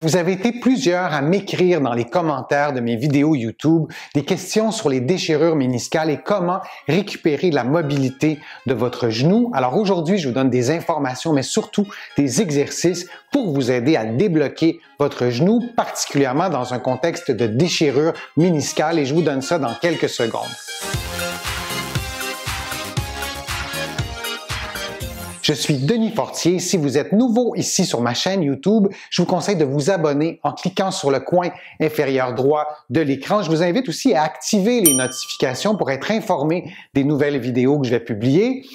Vous avez été plusieurs à m'écrire dans les commentaires de mes vidéos YouTube des questions sur les déchirures méniscales et comment récupérer la mobilité de votre genou. Alors aujourd'hui, je vous donne des informations, mais surtout des exercices pour vous aider à débloquer votre genou, particulièrement dans un contexte de déchirure méniscale, et je vous donne ça dans quelques secondes. Je suis Denis Fortier. Si vous êtes nouveau ici sur ma chaîne YouTube, je vous conseille de vous abonner en cliquant sur le coin inférieur droit de l'écran. Je vous invite aussi à activer les notifications pour être informé des nouvelles vidéos que je vais publier.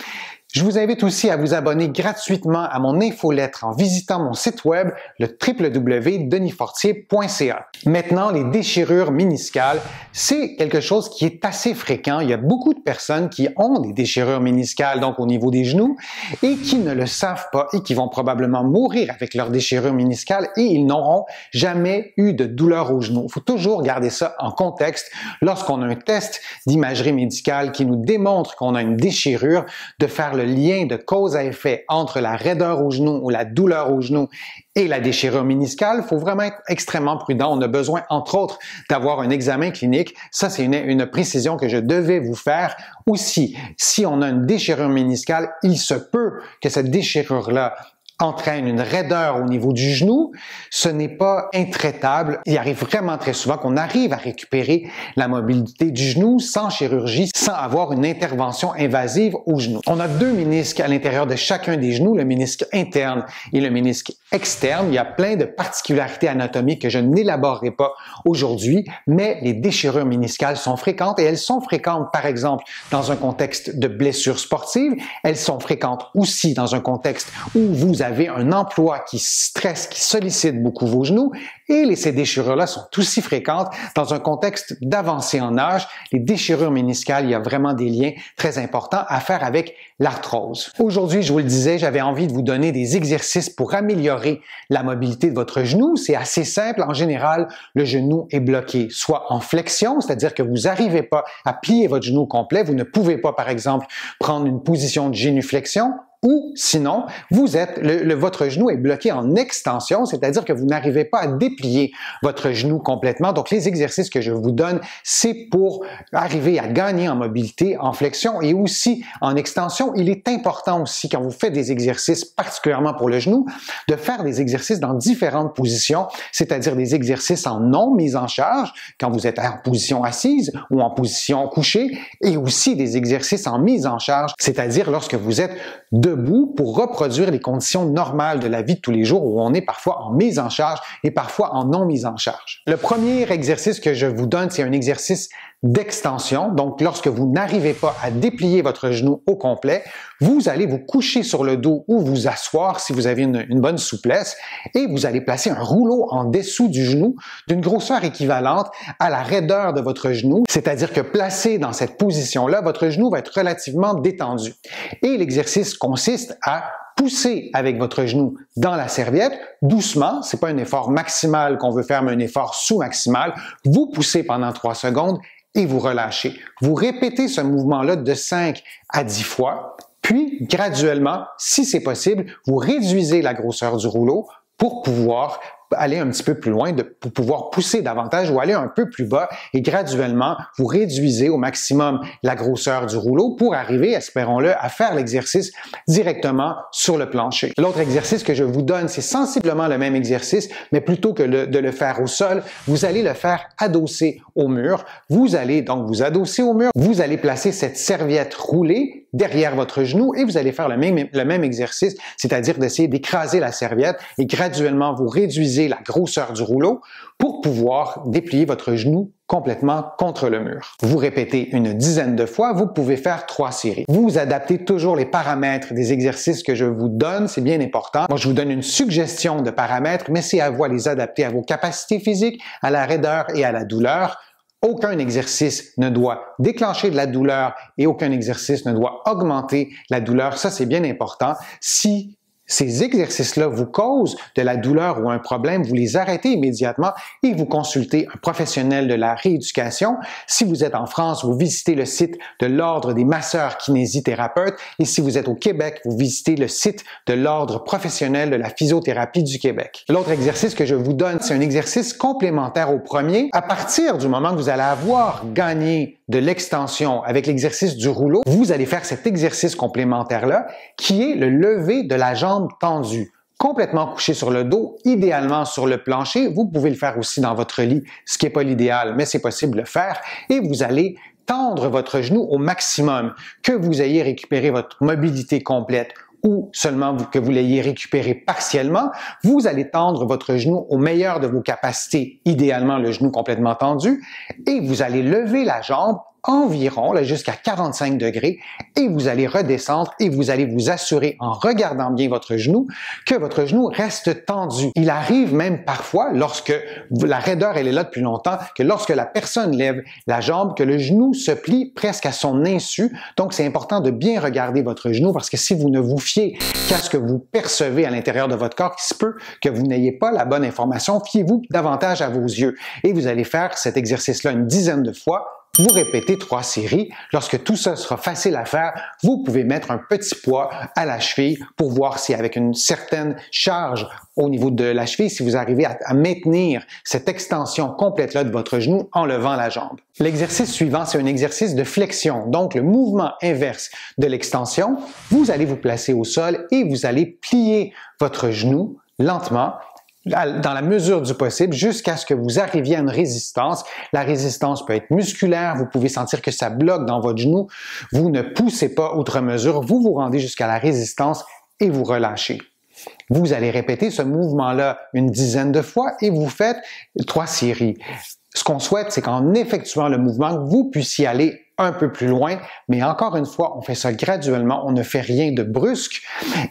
Je vous invite aussi à vous abonner gratuitement à mon infolettre en visitant mon site web, le www.denisfortier.ca. Maintenant, les déchirures méniscales, c'est quelque chose qui est assez fréquent. Il y a beaucoup de personnes qui ont des déchirures méniscales, donc au niveau des genoux, et qui ne le savent pas et qui vont probablement mourir avec leur déchirure méniscale et ils n'auront jamais eu de douleur au genou. Il faut toujours garder ça en contexte. Lorsqu'on a un test d'imagerie médicale qui nous démontre qu'on a une déchirure, de faire le lien de cause à effet entre la raideur au genou ou la douleur au genou et la déchirure méniscale, il faut vraiment être extrêmement prudent. On a besoin, entre autres, d'avoir un examen clinique. Ça, c'est une précision que je devais vous faire. Aussi, si on a une déchirure méniscale, il se peut que cette déchirure-là entraîne une raideur au niveau du genou. Ce n'est pas intraitable. Il arrive vraiment très souvent qu'on arrive à récupérer la mobilité du genou sans chirurgie, sans avoir une intervention invasive au genou. On a deux ménisques à l'intérieur de chacun des genoux, le ménisque interne et le ménisque externe. Il y a plein de particularités anatomiques que je n'élaborerai pas aujourd'hui, mais les déchirures méniscales sont fréquentes et elles sont fréquentes, par exemple, dans un contexte de blessure sportive. Elles sont fréquentes aussi dans un contexte où vous avez un emploi qui stresse, qui sollicite beaucoup vos genoux, et ces déchirures-là sont aussi fréquentes dans un contexte d'avancée en âge. Les déchirures méniscales, il y a vraiment des liens très importants à faire avec l'arthrose. Aujourd'hui, je vous le disais, j'avais envie de vous donner des exercices pour améliorer la mobilité de votre genou. C'est assez simple. En général, le genou est bloqué soit en flexion, c'est-à-dire que vous n'arrivez pas à plier votre genou complet. Vous ne pouvez pas, par exemple, prendre une position de génuflexion. Ou sinon, votre genou est bloqué en extension, c'est-à-dire que vous n'arrivez pas à déplier votre genou complètement. Donc, les exercices que je vous donne, c'est pour arriver à gagner en mobilité, en flexion et aussi en extension. Il est important aussi, quand vous faites des exercices, particulièrement pour le genou, de faire des exercices dans différentes positions, c'est-à-dire des exercices en non mise en charge, quand vous êtes en position assise ou en position couchée, et aussi des exercices en mise en charge, c'est-à-dire lorsque vous êtes debout pour reproduire les conditions normales de la vie de tous les jours où on est parfois en mise en charge et parfois en non mise en charge. Le premier exercice que je vous donne, c'est un exercice d'extension. Donc, lorsque vous n'arrivez pas à déplier votre genou au complet, vous allez vous coucher sur le dos ou vous asseoir si vous avez une bonne souplesse et vous allez placer un rouleau en dessous du genou d'une grosseur équivalente à la raideur de votre genou. C'est-à-dire que placé dans cette position-là, votre genou va être relativement détendu. Et l'exercice consiste à pousser avec votre genou dans la serviette, doucement, c'est pas un effort maximal qu'on veut faire, mais un effort sous-maximal. Vous poussez pendant 3 secondes et vous relâchez. Vous répétez ce mouvement-là de 5 à 10 fois, puis graduellement, si c'est possible, vous réduisez la grosseur du rouleau pour pouvoir aller un petit peu plus loin, pour pouvoir pousser davantage ou aller un peu plus bas et graduellement, vous réduisez au maximum la grosseur du rouleau pour arriver, espérons-le, à faire l'exercice directement sur le plancher. L'autre exercice que je vous donne, c'est sensiblement le même exercice, mais plutôt que de le faire au sol, vous allez le faire adossé au mur. Vous allez donc vous adosser au mur, vous allez placer cette serviette roulée derrière votre genou et vous allez faire le même exercice, c'est-à-dire d'essayer d'écraser la serviette et graduellement vous réduisez la grosseur du rouleau pour pouvoir déplier votre genou complètement contre le mur. Vous répétez une dizaine de fois, vous pouvez faire 3 séries. Vous adaptez toujours les paramètres des exercices que je vous donne, c'est bien important. Moi, je vous donne une suggestion de paramètres, mais c'est à vous à les adapter à vos capacités physiques, à la raideur et à la douleur. Aucun exercice ne doit déclencher de la douleur et aucun exercice ne doit augmenter la douleur. Ça, c'est bien important. Si ces exercices-là vous causent de la douleur ou un problème, vous les arrêtez immédiatement et vous consultez un professionnel de la rééducation. Si vous êtes en France, vous visitez le site de l'Ordre des masseurs kinésithérapeutes et si vous êtes au Québec, vous visitez le site de l'Ordre professionnel de la physiothérapie du Québec. L'autre exercice que je vous donne, c'est un exercice complémentaire au premier. À partir du moment que vous allez avoir gagné de l'extension avec l'exercice du rouleau, vous allez faire cet exercice complémentaire-là qui est le lever de la jambe tendue. Complètement couché sur le dos, idéalement sur le plancher. Vous pouvez le faire aussi dans votre lit, ce qui n'est pas l'idéal, mais c'est possible de le faire. Et vous allez tendre votre genou au maximum, que vous ayez récupéré votre mobilité complète ou seulement que vous l'ayez récupéré partiellement, vous allez tendre votre genou au meilleur de vos capacités, idéalement le genou complètement tendu, et vous allez lever la jambe environ jusqu'à 45 degrés et vous allez redescendre et vous allez vous assurer en regardant bien votre genou que votre genou reste tendu. Il arrive même parfois, lorsque la raideur elle est là depuis longtemps, que lorsque la personne lève la jambe, que le genou se plie presque à son insu. Donc c'est important de bien regarder votre genou parce que si vous ne vous fiez qu'à ce que vous percevez à l'intérieur de votre corps, il se peut que vous n'ayez pas la bonne information. Fiez-vous davantage à vos yeux et vous allez faire cet exercice-là une dizaine de fois. Vous répétez 3 séries. Lorsque tout ça sera facile à faire, vous pouvez mettre un petit poids à la cheville pour voir si avec une certaine charge au niveau de la cheville, si vous arrivez à maintenir cette extension complète-là de votre genou en levant la jambe. L'exercice suivant, c'est un exercice de flexion. Donc, le mouvement inverse de l'extension, vous allez vous placer au sol et vous allez plier votre genou lentement dans la mesure du possible jusqu'à ce que vous arriviez à une résistance. La résistance peut être musculaire, vous pouvez sentir que ça bloque dans votre genou, vous ne poussez pas outre mesure, vous vous rendez jusqu'à la résistance et vous relâchez. Vous allez répéter ce mouvement-là une dizaine de fois et vous faites 3 séries. Ce qu'on souhaite, c'est qu'en effectuant le mouvement, vous puissiez aller un peu plus loin, mais encore une fois, on fait ça graduellement, on ne fait rien de brusque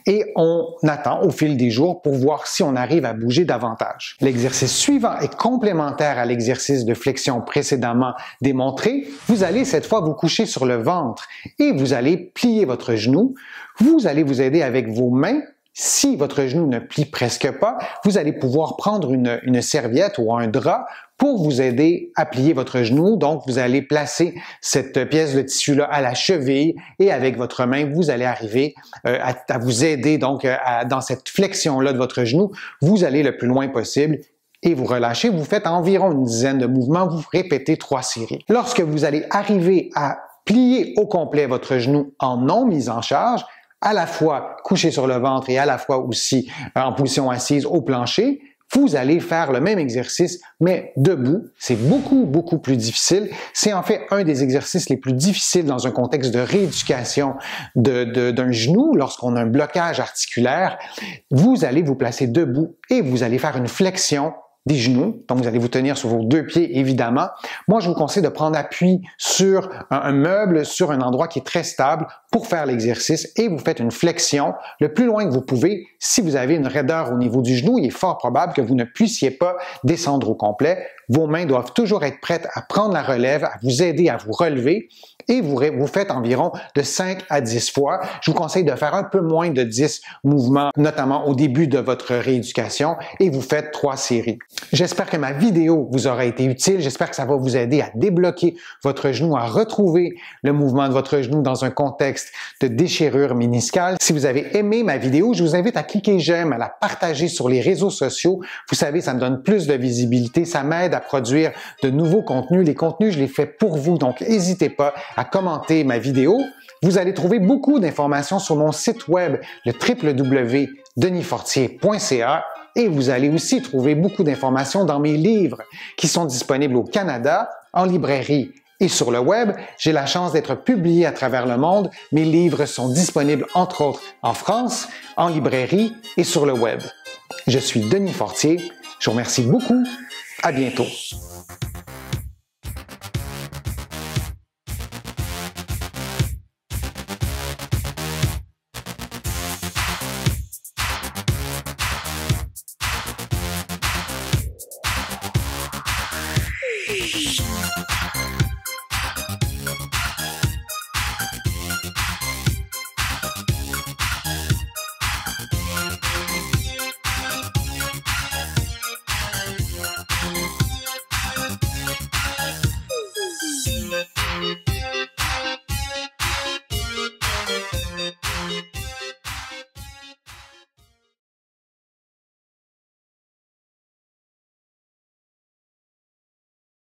et on attend au fil des jours pour voir si on arrive à bouger davantage. L'exercice suivant est complémentaire à l'exercice de flexion précédemment démontré. Vous allez cette fois vous coucher sur le ventre et vous allez plier votre genou. Vous allez vous aider avec vos mains. Si votre genou ne plie presque pas, vous allez pouvoir prendre une serviette ou un drap pour vous aider à plier votre genou. Donc, vous allez placer cette pièce de tissu-là à la cheville et avec votre main, vous allez arriver à vous aider donc dans cette flexion-là de votre genou. Vous allez le plus loin possible et vous relâchez. Vous faites environ une dizaine de mouvements. Vous répétez 3 séries. Lorsque vous allez arriver à plier au complet votre genou en non mise en charge, à la fois couché sur le ventre et à la fois aussi en position assise au plancher, vous allez faire le même exercice, mais debout. C'est beaucoup plus difficile. C'est en fait un des exercices les plus difficiles dans un contexte de rééducation d'un genou lorsqu'on a un blocage articulaire. Vous allez vous placer debout et vous allez faire une flexion des genoux. Donc, vous allez vous tenir sur vos 2 pieds, évidemment. Moi, je vous conseille de prendre appui sur un meuble, sur un endroit qui est très stable pour faire l'exercice et vous faites une flexion le plus loin que vous pouvez. Si vous avez une raideur au niveau du genou, il est fort probable que vous ne puissiez pas descendre au complet. Vos mains doivent toujours être prêtes à prendre la relève, à vous aider à vous relever et vous faites environ de 5 à 10 fois. Je vous conseille de faire un peu moins de 10 mouvements, notamment au début de votre rééducation, et vous faites 3 séries. J'espère que ma vidéo vous aura été utile. J'espère que ça va vous aider à débloquer votre genou, à retrouver le mouvement de votre genou dans un contexte de déchirure méniscale. Si vous avez aimé ma vidéo, je vous invite à cliquer j'aime, à la partager sur les réseaux sociaux. Vous savez, ça me donne plus de visibilité, ça m'aide à produire de nouveaux contenus. Les contenus, je les fais pour vous, donc n'hésitez pas à commenter ma vidéo. Vous allez trouver beaucoup d'informations sur mon site web, le www.denisfortier.ca, et vous allez aussi trouver beaucoup d'informations dans mes livres qui sont disponibles au Canada, en librairie et sur le web. J'ai la chance d'être publié à travers le monde. Mes livres sont disponibles entre autres en France, en librairie et sur le web. Je suis Denis Fortier. Je vous remercie beaucoup. À bientôt.